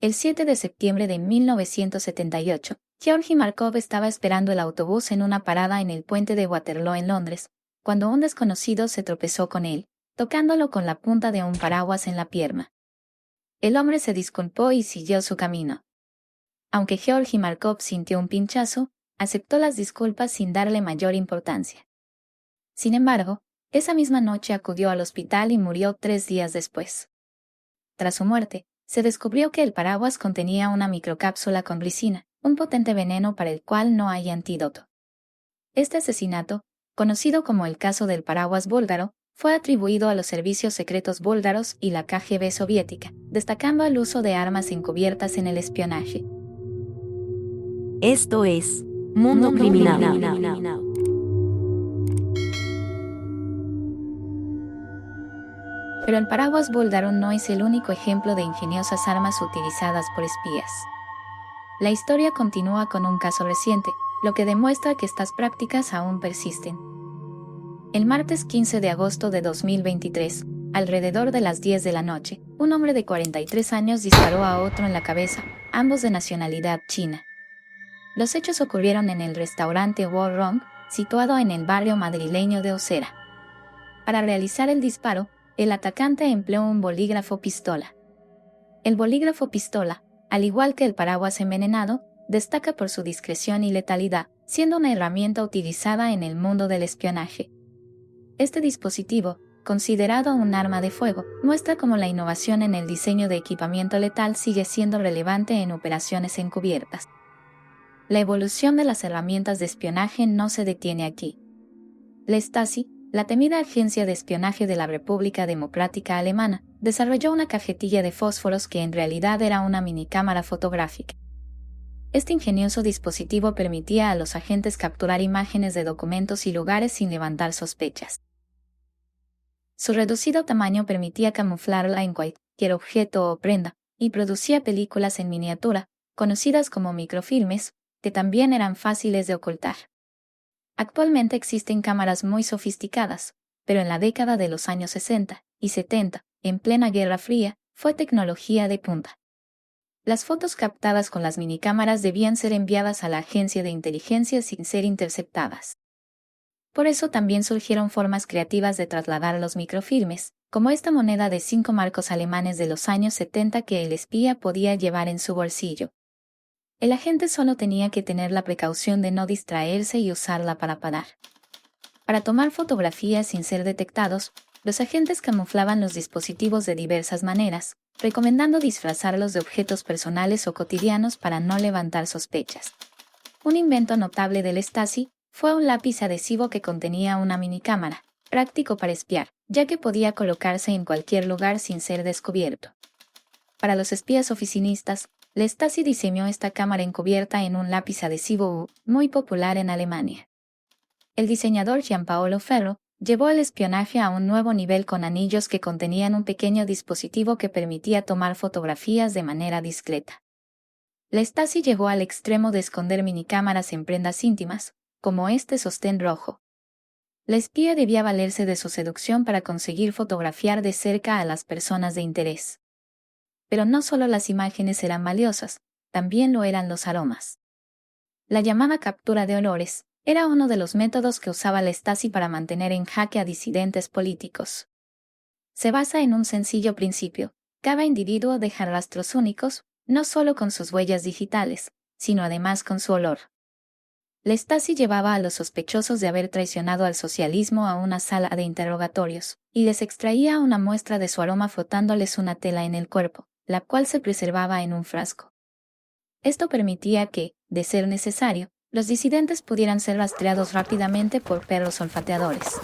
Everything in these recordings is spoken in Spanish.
El 7 de septiembre de 1978, Georgi Markov estaba esperando el autobús en una parada en el puente de Waterloo en Londres, cuando un desconocido se tropezó con él, tocándolo con la punta de un paraguas en la pierna. El hombre se disculpó y siguió su camino. Aunque Georgi Markov sintió un pinchazo, aceptó las disculpas sin darle mayor importancia. Sin embargo, esa misma noche acudió al hospital y murió 3 días después. Tras su muerte, se descubrió que el paraguas contenía una microcápsula con glicina, un potente veneno para el cual no hay antídoto. Este asesinato, conocido como el caso del paraguas búlgaro, fue atribuido a los servicios secretos búlgaros y la KGB soviética, destacando el uso de armas encubiertas en el espionaje. Esto es Mundo Criminal. Pero el paraguas búlgaro no es el único ejemplo de ingeniosas armas utilizadas por espías. La historia continúa con un caso reciente, lo que demuestra que estas prácticas aún persisten. El martes 15 de agosto de 2023, alrededor de las 10 de la noche, un hombre de 43 años disparó a otro en la cabeza, ambos de nacionalidad china. Los hechos ocurrieron en el restaurante War Room, situado en el barrio madrileño de Osera. Para realizar el disparo, el atacante empleó un bolígrafo pistola. El bolígrafo pistola, al igual que el paraguas envenenado, destaca por su discreción y letalidad, siendo una herramienta utilizada en el mundo del espionaje. Este dispositivo, considerado un arma de fuego, muestra cómo la innovación en el diseño de equipamiento letal sigue siendo relevante en operaciones encubiertas. La evolución de las herramientas de espionaje no se detiene aquí. La Stasi, la temida agencia de espionaje de la República Democrática Alemana, desarrolló una cajetilla de fósforos que en realidad era una minicámara fotográfica. Este ingenioso dispositivo permitía a los agentes capturar imágenes de documentos y lugares sin levantar sospechas. Su reducido tamaño permitía camuflarla en cualquier objeto o prenda, y producía películas en miniatura, conocidas como microfilmes, que también eran fáciles de ocultar. Actualmente existen cámaras muy sofisticadas, pero en la década de los años 60 y 70, en plena Guerra Fría, fue tecnología de punta. Las fotos captadas con las minicámaras debían ser enviadas a la agencia de inteligencia sin ser interceptadas. Por eso también surgieron formas creativas de trasladar los microfilmes, como esta moneda de 5 marcos alemanes de los años 70 que el espía podía llevar en su bolsillo. El agente solo tenía que tener la precaución de no distraerse y usarla para parar. Para tomar fotografías sin ser detectados, los agentes camuflaban los dispositivos de diversas maneras, recomendando disfrazarlos de objetos personales o cotidianos para no levantar sospechas. Un invento notable del Stasi fue un lápiz adhesivo que contenía una minicámara, práctico para espiar, ya que podía colocarse en cualquier lugar sin ser descubierto. Para los espías oficinistas, la Stasi diseñó esta cámara encubierta en un lápiz adhesivo muy popular en Alemania. El diseñador Gianpaolo Ferro llevó el espionaje a un nuevo nivel con anillos que contenían un pequeño dispositivo que permitía tomar fotografías de manera discreta. La Stasi llegó al extremo de esconder minicámaras en prendas íntimas, como este sostén rojo. La espía debía valerse de su seducción para conseguir fotografiar de cerca a las personas de interés. Pero no solo las imágenes eran valiosas, también lo eran los aromas. La llamada captura de olores era uno de los métodos que usaba la Stasi para mantener en jaque a disidentes políticos. Se basa en un sencillo principio: cada individuo deja rastros únicos, no solo con sus huellas digitales, sino además con su olor. La Stasi llevaba a los sospechosos de haber traicionado al socialismo a una sala de interrogatorios, y les extraía una muestra de su aroma frotándoles una tela en el cuerpo, la cual se preservaba en un frasco. Esto permitía que, de ser necesario, los disidentes pudieran ser rastreados rápidamente por perros olfateadores.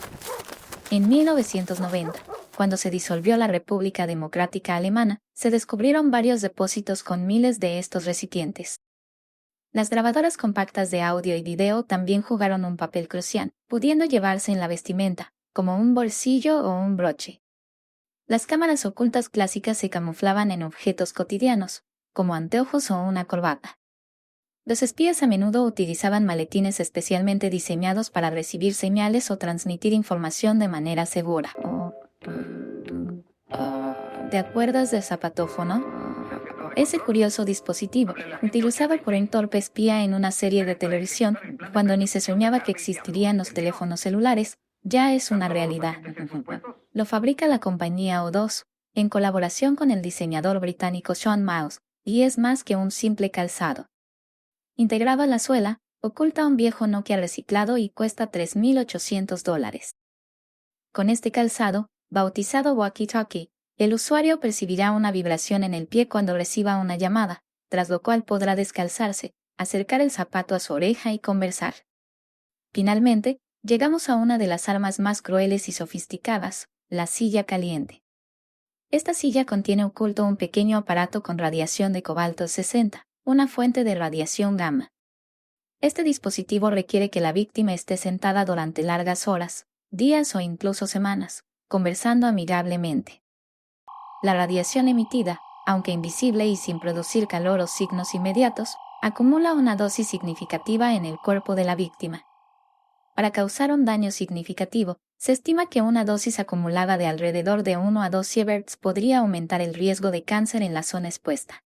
En 1990, cuando se disolvió la República Democrática Alemana, se descubrieron varios depósitos con miles de estos recipientes. Las grabadoras compactas de audio y video también jugaron un papel crucial, pudiendo llevarse en la vestimenta, como un bolsillo o un broche. Las cámaras ocultas clásicas se camuflaban en objetos cotidianos, como anteojos o una corbata. Los espías a menudo utilizaban maletines especialmente diseñados para recibir señales o transmitir información de manera segura. ¿Te acuerdas del zapatófono? Ese curioso dispositivo, utilizado por un torpe espía en una serie de televisión, cuando ni se soñaba que existirían los teléfonos celulares, ya es una realidad. Lo fabrica la compañía O2, en colaboración con el diseñador británico Sean Miles, y es más que un simple calzado. Integrado a la suela, oculta un viejo Nokia reciclado y cuesta $3.800. Con este calzado, bautizado walkie-talkie, el usuario percibirá una vibración en el pie cuando reciba una llamada, tras lo cual podrá descalzarse, acercar el zapato a su oreja y conversar. Finalmente, llegamos a una de las armas más crueles y sofisticadas, la silla caliente. Esta silla contiene oculto un pequeño aparato con radiación de cobalto 60, una fuente de radiación gamma. Este dispositivo requiere que la víctima esté sentada durante largas horas, días o incluso semanas, conversando amigablemente. La radiación emitida, aunque invisible y sin producir calor o signos inmediatos, acumula una dosis significativa en el cuerpo de la víctima. Para causar un daño significativo, se estima que una dosis acumulada de alrededor de 1 a 2 sieverts podría aumentar el riesgo de cáncer en la zona expuesta.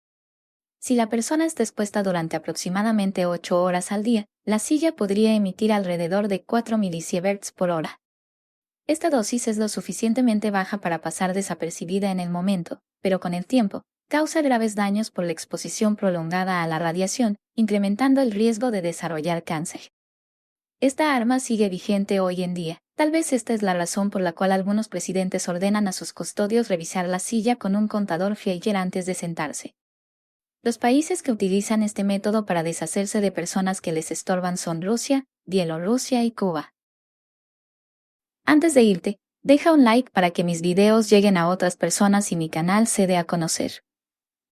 Si la persona está expuesta durante aproximadamente 8 horas al día, la silla podría emitir alrededor de 4 milisieverts por hora. Esta dosis es lo suficientemente baja para pasar desapercibida en el momento, pero con el tiempo, causa graves daños por la exposición prolongada a la radiación, incrementando el riesgo de desarrollar cáncer. Esta arma sigue vigente hoy en día. Tal vez esta es la razón por la cual algunos presidentes ordenan a sus custodios revisar la silla con un contador Geiger antes de sentarse. Los países que utilizan este método para deshacerse de personas que les estorban son Rusia, Bielorrusia y Cuba. Antes de irte, deja un like para que mis videos lleguen a otras personas y mi canal se dé a conocer.